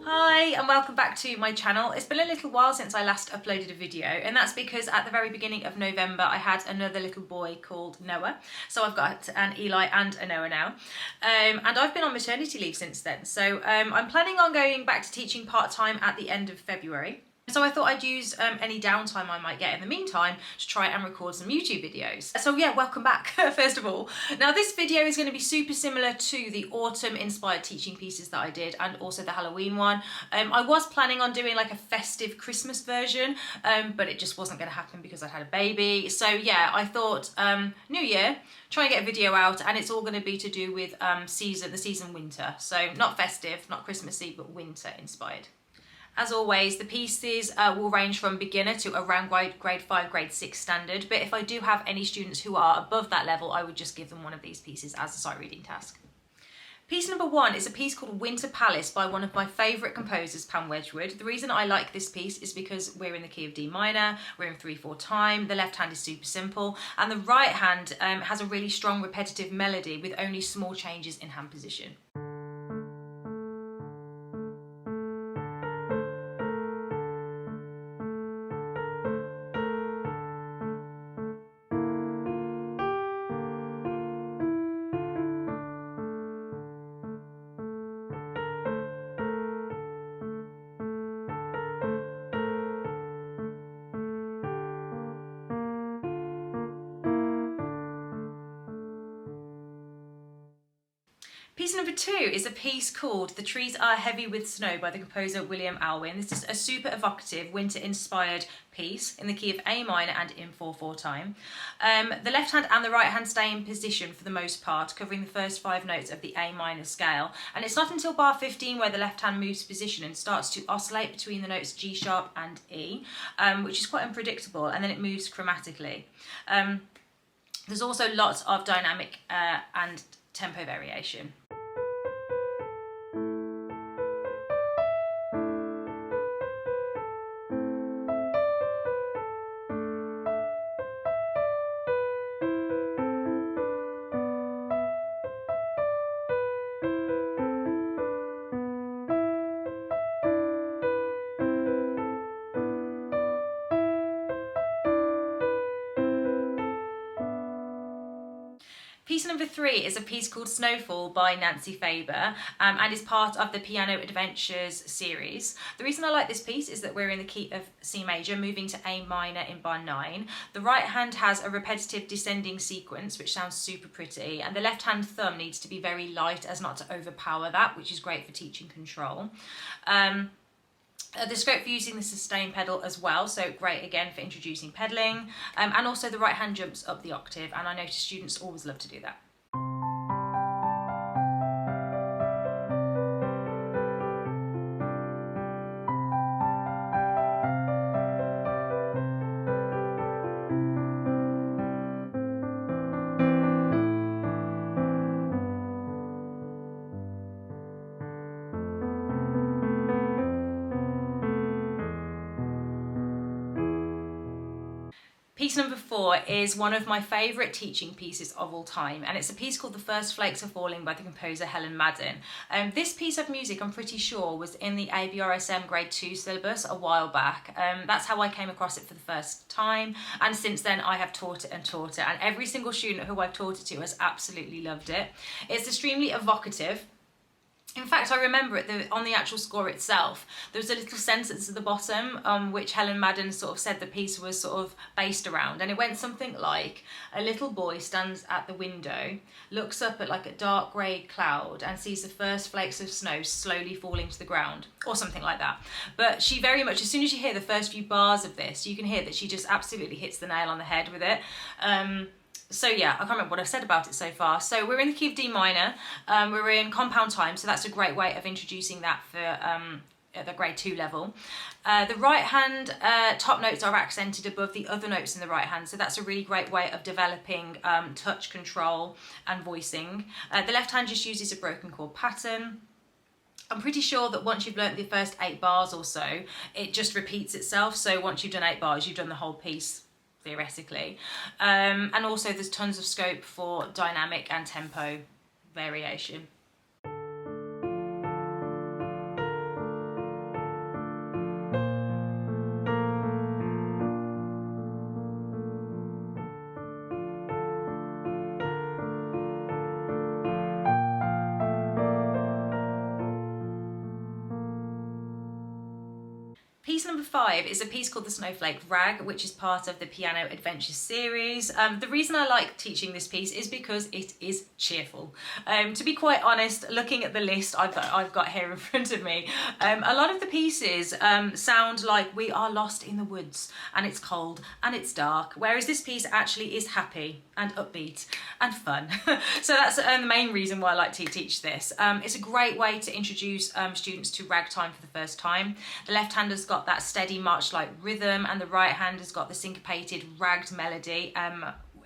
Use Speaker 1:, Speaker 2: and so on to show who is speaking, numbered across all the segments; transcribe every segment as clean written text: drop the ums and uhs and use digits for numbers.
Speaker 1: Hi and welcome back to my channel. It's been a little while since I last uploaded a video, and that's because at the very beginning of November I had another little boy called Noah. So I've got an Eli and a Noah now, and I've been on maternity leave since then. So I'm planning on going back to teaching part-time at the end of February. So I thought I'd use any downtime I might get in the meantime to try and record some YouTube videos. So yeah, welcome back, first of all. Now this video is going to be super similar to the autumn inspired teaching pieces that I did and also the Halloween one. I was planning on doing like a festive Christmas version, but it just wasn't going to happen because I had a baby. So yeah, I thought New Year, try and get a video out, and it's all going to be to do with the season winter. So not festive, not Christmassy, but winter inspired. As always, the pieces will range from beginner to around grade 5, grade 6 standard, but if I do have any students who are above that level, I would just give them one of these pieces as a sight reading task. Piece number 1 is a piece called Winter Palace by one of my favourite composers, Pam Wedgwood. The reason I like this piece is because we're in the key of D minor, we're in 3/4 time, the left hand is super simple, and the right hand has a really strong repetitive melody with only small changes in hand position. Piece number 2 is a piece called The Trees Are Heavy with Snow by the composer William Alwyn. This is a super evocative winter-inspired piece in the key of A minor and in 4/4 time. The left hand and the right hand stay in position for the most part, covering the first 5 notes of the A minor scale. And it's not until bar 15 where the left hand moves position and starts to oscillate between the notes G sharp and E, which is quite unpredictable, and then it moves chromatically. There's also lots of dynamic and tempo variation. Piece number 3 is a piece called Snowfall by Nancy Faber and is part of the Piano Adventures series. The reason I like this piece is that we're in the key of C major, moving to A minor in bar 9. The right hand has a repetitive descending sequence, which sounds super pretty, and the left hand thumb needs to be very light as not to overpower that, which is great for teaching control. There's scope for using the sustain pedal as well, so great again for introducing pedalling, and also the right hand jumps up the octave, and I notice students always love to do that. Piece number 4 is one of my favourite teaching pieces of all time, and it's a piece called The First Flakes Are Falling by the composer Helen Madden. This piece of music, I'm pretty sure, was in the ABRSM grade 2 syllabus a while back. That's how I came across it for the first time, and since then I have taught it, and every single student who I've taught it to has absolutely loved it. It's extremely evocative. In fact, I remember on the actual score itself, there was a little sentence at the bottom which Helen Madden sort of said the piece was sort of based around, and it went something like, a little boy stands at the window, looks up at like a dark grey cloud and sees the first flakes of snow slowly falling to the ground, or something like that. But she very much, as soon as you hear the first few bars of this, you can hear that she just absolutely hits the nail on the head with it. So yeah, I can't remember what I've said about it so far. So we're in the key of D minor, we're in compound time, so that's a great way of introducing that for at the grade 2 level. The right hand top notes are accented above the other notes in the right hand, so that's a really great way of developing touch control and voicing. The left hand just uses a broken chord pattern. I'm pretty sure that once you've learnt the first 8 bars or so, it just repeats itself, so once you've done 8 bars, you've done the whole piece theoretically. And also there's tons of scope for dynamic and tempo variation. Piece number 5 is a piece called the Snowflake Rag, which is part of the Piano Adventures series. The reason I like teaching this piece is because it is cheerful. To be quite honest, looking at the list I've got here in front of me, a lot of the pieces sound like we are lost in the woods and it's cold and it's dark, whereas this piece actually is happy and upbeat and fun. So that's the main reason why I like to teach this. It's a great way to introduce students to ragtime for the first time. The left hand has got that steady march-like rhythm and the right hand has got the syncopated ragged melody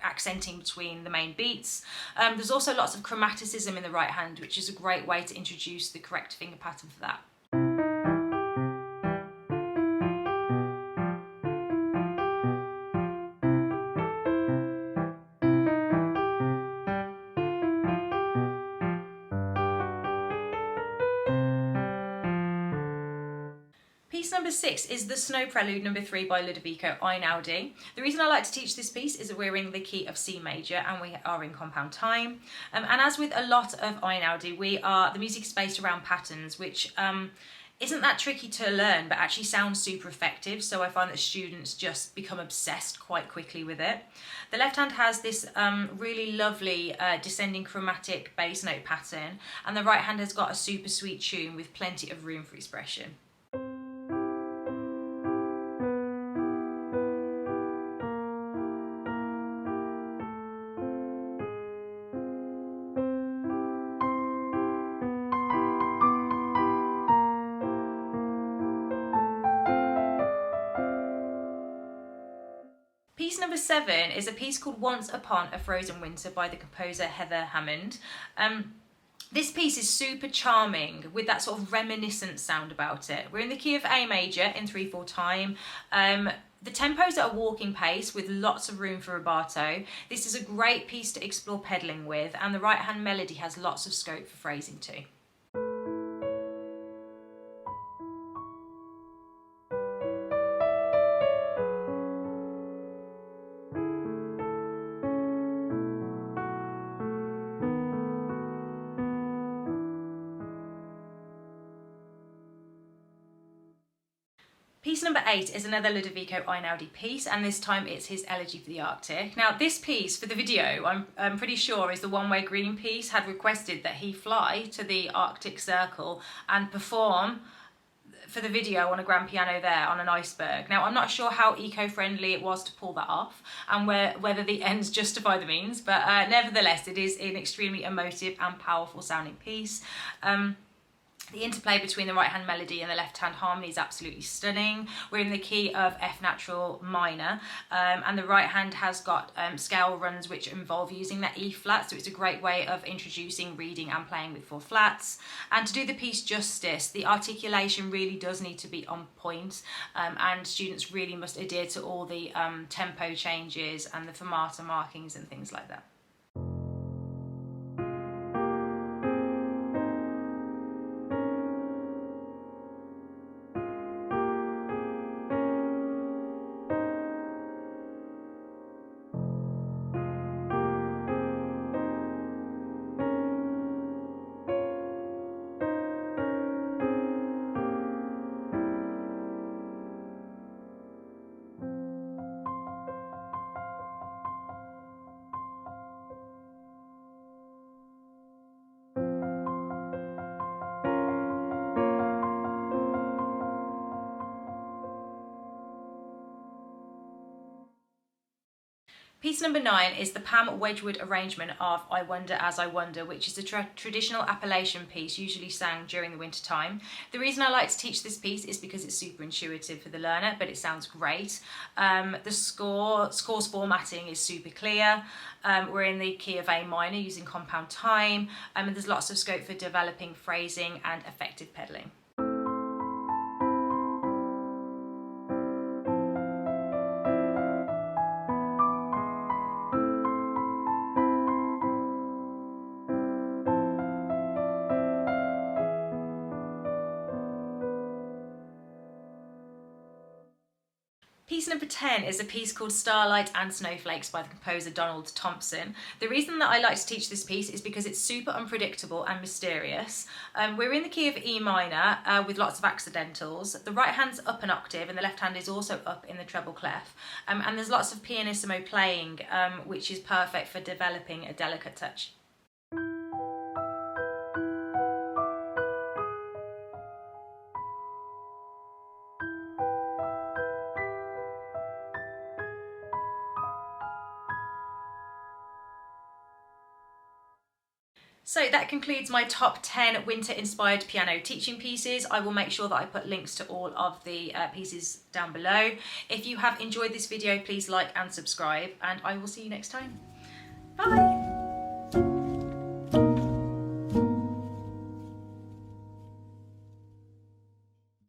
Speaker 1: accenting between the main beats. There's also lots of chromaticism in the right hand, which is a great way to introduce the correct finger pattern for that. Piece number 6 is the Snow Prelude number 3 by Ludovico Einaudi. The reason I like to teach this piece is that we're in the key of C major and we are in compound time. And as with a lot of Einaudi, the music is based around patterns, which isn't that tricky to learn, but actually sounds super effective. So I find that students just become obsessed quite quickly with it. The left hand has this really lovely descending chromatic bass note pattern, and the right hand has got a super sweet tune with plenty of room for expression. Piece number 7 is a piece called Once Upon a Frozen Winter by the composer Heather Hammond. This piece is super charming with that sort of reminiscent sound about it. We're in the key of A major in 3/4 time. The tempo's at a walking pace with lots of room for rubato. This is a great piece to explore pedaling with, and the right hand melody has lots of scope for phrasing too. Piece number 8 is another Ludovico Einaudi piece, and this time it's his Elegy for the Arctic. Now this piece for the video, I'm pretty sure is the One Way Green piece, had requested that he fly to the Arctic Circle and perform for the video on a grand piano there on an iceberg. Now I'm not sure how eco-friendly it was to pull that off and whether the ends justify the means, but nevertheless it is an extremely emotive and powerful sounding piece. The interplay between the right hand melody and the left hand harmony is absolutely stunning. We're in the key of F natural minor, and the right hand has got scale runs which involve using that E flat, so it's a great way of introducing reading and playing with 4 flats. And to do the piece justice, the articulation really does need to be on point, and students really must adhere to all the tempo changes and the fermata markings and things like that. Piece number 9 is the Pam Wedgwood arrangement of I Wonder As I Wonder, which is a traditional Appalachian piece usually sang during the winter time. The reason I like to teach this piece is because it's super intuitive for the learner, but it sounds great. The score's formatting is super clear. We're in the key of A minor using compound time, and there's lots of scope for developing phrasing and effective pedaling. Piece number 10 is a piece called Starlight and Snowflakes by the composer Donald Thompson. The reason that I like to teach this piece is because it's super unpredictable and mysterious. We're in the key of E minor with lots of accidentals. The right hand's up an octave and the left hand is also up in the treble clef. And there's lots of pianissimo playing, which is perfect for developing a delicate touch. So that concludes my top 10 winter-inspired piano teaching pieces. I will make sure that I put links to all of the pieces down below. If you have enjoyed this video, please like and subscribe, and I will see you next time. Bye!